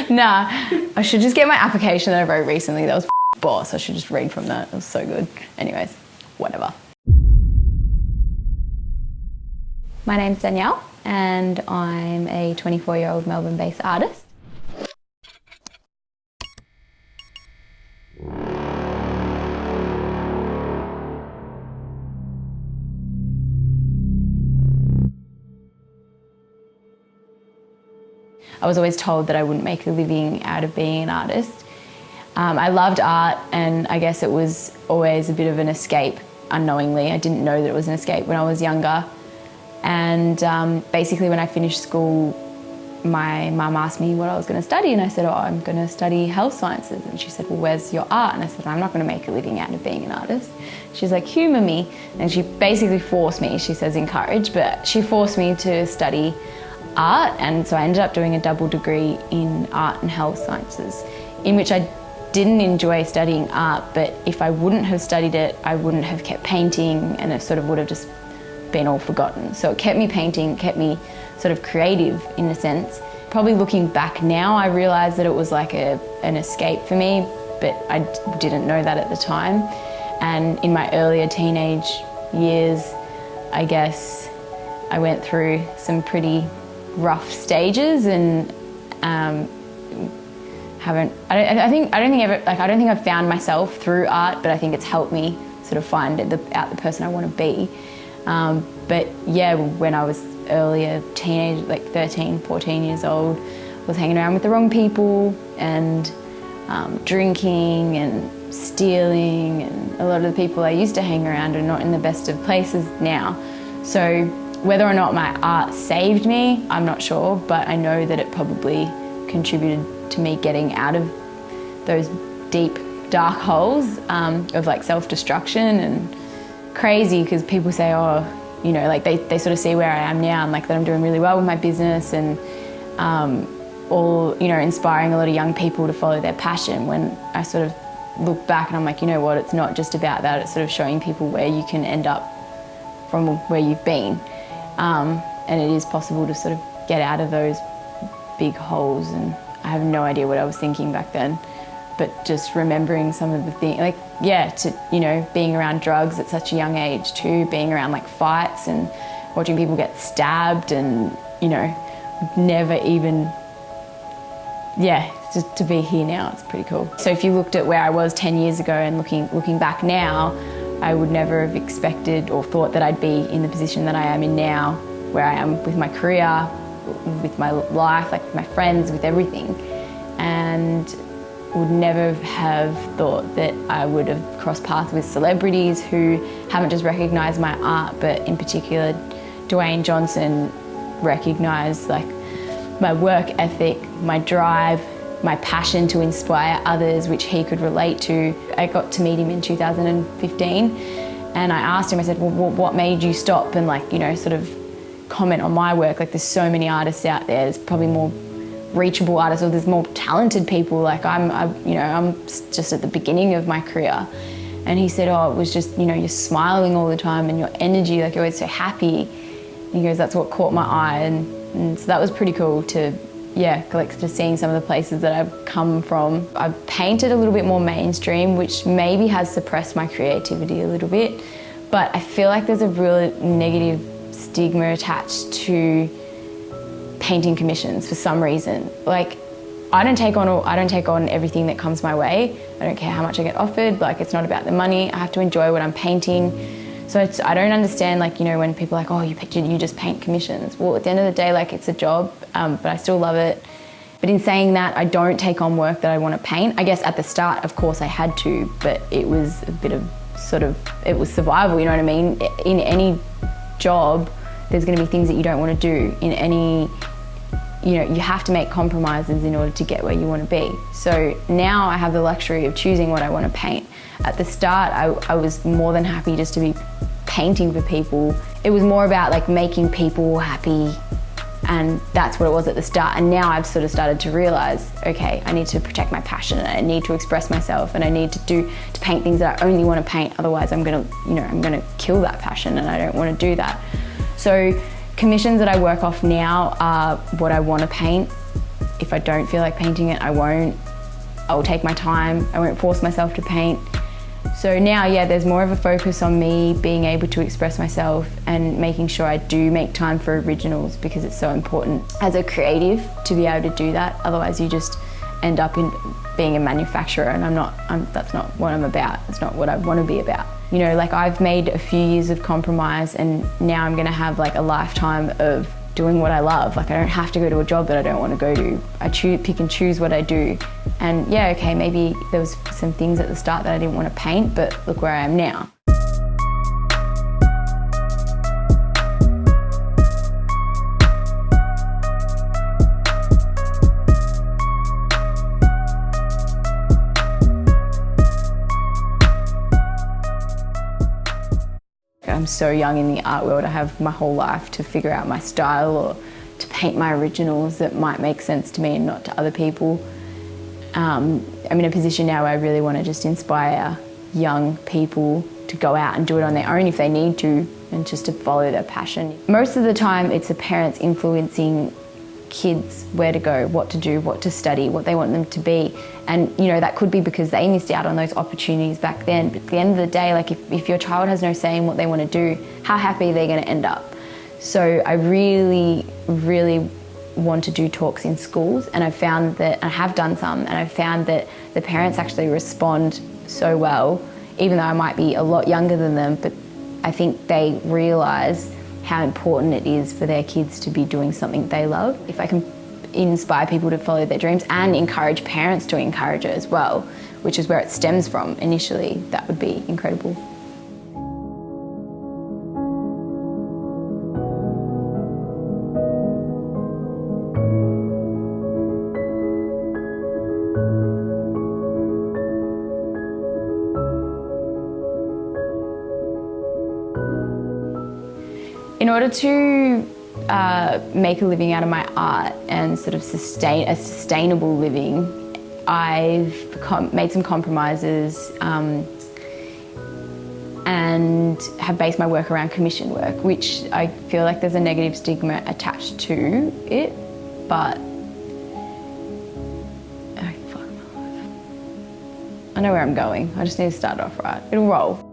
Nah, I should just get my application that I wrote recently. That was boss. I should just read from that. It was so good. Anyways, whatever. My name's Danielle and I'm a 24-year-old Melbourne-based artist. I was always told that I wouldn't make a living out of being an artist. I loved art, and I guess it was always a bit of an escape unknowingly. I didn't know that it was an escape when I was younger. And basically when I finished school, my mum asked me what I was going to study, and I said, I'm going to study health sciences. And she said, well, where's your art? And I said, I'm not going to make a living out of being an artist. She's like, humour me. And she basically forced me, she says encourage, but she forced me to study art. And so I ended up doing a double degree in art and health sciences, in which I didn't enjoy studying art, but if I wouldn't have studied it, I wouldn't have kept painting, and it sort of would have just been all forgotten. So it kept me painting, kept me sort of creative in a sense. Probably looking back now, I realise that it was like an escape for me, but I didn't know that at the time. And in my earlier teenage years, I guess I went through some pretty rough stages, and I don't think I've found myself through art, but I think it's helped me sort of find out the person I want to be. But yeah, when I was earlier teenage, like 13, 14 years old, I was hanging around with the wrong people and drinking and stealing, and a lot of the people I used to hang around are not in the best of places now. So whether or not my art saved me, I'm not sure, but I know that it probably contributed to me getting out of those deep, dark holes of like self-destruction. And crazy because people say, like they sort of see where I am now, and like that I'm doing really well with my business, and inspiring a lot of young people to follow their passion, when I sort of look back and I'm like, you know what, it's not just about that, it's sort of showing people where you can end up from where you've been. And it is possible to sort of get out of those big holes, and I have no idea what I was thinking back then, but just remembering some of the things, being around drugs at such a young age too, being around like fights and watching people get stabbed, and never even, just to be here now, it's pretty cool. So if you looked at where I was 10 years ago and looking back now, I would never have expected or thought that I'd be in the position that I am in now, where I am with my career, with my life, like with my friends, with everything. And would never have thought that I would have crossed paths with celebrities who haven't just recognised my art, but in particular Dwayne Johnson recognised like my work ethic, my drive, my passion to inspire others, which he could relate to. I got to meet him in 2015, and I asked him, I said, well, what made you stop and sort of comment on my work? Like, there's so many artists out there, there's probably more reachable artists, or there's more talented people. Like I'm just at the beginning of my career. And he said, it was just, you're smiling all the time and your energy, like you're always so happy. And he goes, that's what caught my eye. And so that was pretty cool to, just seeing some of the places that I've come from. I've painted a little bit more mainstream, which maybe has suppressed my creativity a little bit, but I feel like there's a real negative stigma attached to painting commissions for some reason. Like, I don't take on everything that comes my way. I don't care how much I get offered. Like, it's not about the money. I have to enjoy what I'm painting. So I don't understand, when people are like, you just paint commissions. Well, at the end of the day, it's a job, but I still love it. But in saying that, I don't take on work that I want to paint. I guess at the start, of course, I had to, but it was a bit of it was survival, you know what I mean? In any job, there's going to be things that you don't want to do. In any, you have to make compromises in order to get where you want to be. So now I have the luxury of choosing what I want to paint. At the start, I was more than happy just to be painting for people. It was more about making people happy, and that's what it was at the start. And now I've sort of started to realise, okay, I need to protect my passion, and I need to express myself, and I need to paint things that I only want to paint. Otherwise, I'm gonna kill that passion, and I don't want to do that. So commissions that I work off now are what I want to paint, If I don't feel like painting it, I won't. I'll take my time. I won't force myself to paint. So now, yeah, there's more of a focus on me being able to express myself and making sure I do make time for originals, because it's so important as a creative to be able to do that. Otherwise you just end up in being a manufacturer, and that's not what I'm about. It's not what I want to be about. You know, like, I've made a few years of compromise, and now I'm gonna have like a lifetime of doing what I love. Like, I don't have to go to a job that I don't want to go to. I pick and choose what I do. And yeah, okay, maybe there was some things at the start that I didn't want to paint, but look where I am now. I'm so young in the art world. I have my whole life to figure out my style or to paint my originals that might make sense to me and not to other people. I'm in a position now where I really want to just inspire young people to go out and do it on their own if they need to, and just to follow their passion. Most of the time it's the parents influencing kids where to go, what to do, what to study, what they want them to be. And you know, that could be because they missed out on those opportunities back then. But at the end of the day, like, if your child has no say in what they want to do, how happy are they going to end up? So I really, really want to do talks in schools, and I've found that, I have done some, and I've found that the parents actually respond so well, even though I might be a lot younger than them, but I think they realise how important it is for their kids to be doing something they love. If I can inspire people to follow their dreams and encourage parents to encourage it as well, which is where it stems from initially, that would be incredible. In order to make a living out of my art and sort of sustain a sustainable living, I've made some compromises and have based my work around commission work, which I feel like there's a negative stigma attached to it, but I know where I'm going. I just need to start off right. It'll roll.